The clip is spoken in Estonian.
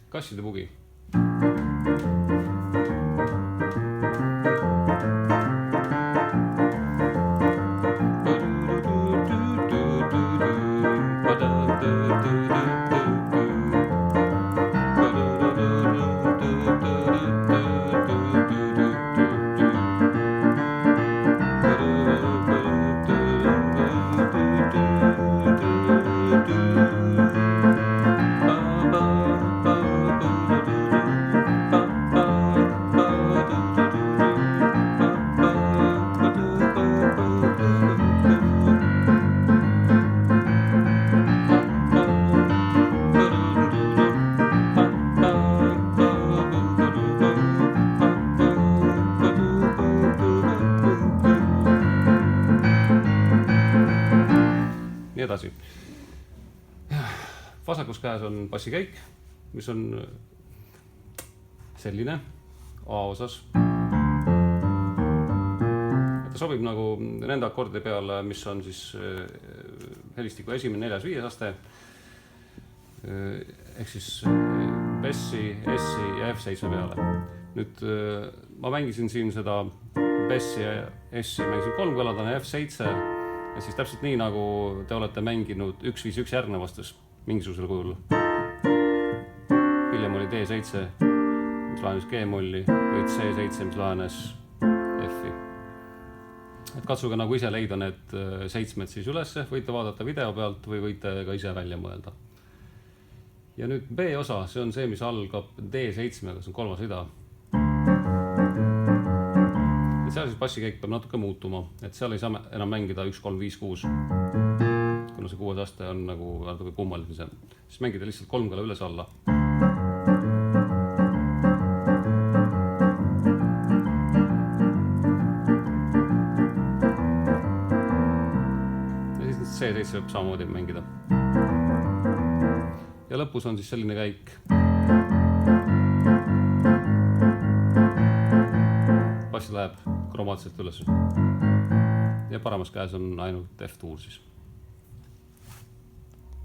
Kasside bugi. Nii edasi. Vasakus käes on bassikäik, mis on selline A-osas. Ta sobib nagu nende akordide peale, mis on siis helistiku esimene, 4., 5. aste. Ehk siis Bessi, S-i ja F7 peale. Nüüd ma mängisin siin seda Bessi ja S-i, mängisin 3 kõladane F7 ja siis täpselt nii, nagu te olete mänginud 1-5-1 järgnevastes mingisugusel kujul. Hiljem oli D7, mis lahenes G-molli, või C7, mis lahenes F-i. Et katsuge nagu ise leida need 7 siis ülesse, võite vaadata video pealt või võite ka ise välja mõelda. Ja nüüd B-osa, see on see, mis algab D7-ga, see on 3. rida. Seal siis bassikäik peab natuke muutuma, et seal ei saa enam mängida 1, 3, 5, 6. Kuna see 6. aste on nagu natuke kummalisem, siis mängida lihtsalt 3 kõla üles alla. Ja siis C7 võib samamoodi mängida. Ja lõpus on siis selline käik. Bassi läheb kromaatiliselt üles. Ja paremas käes on ainult F-tuur siis.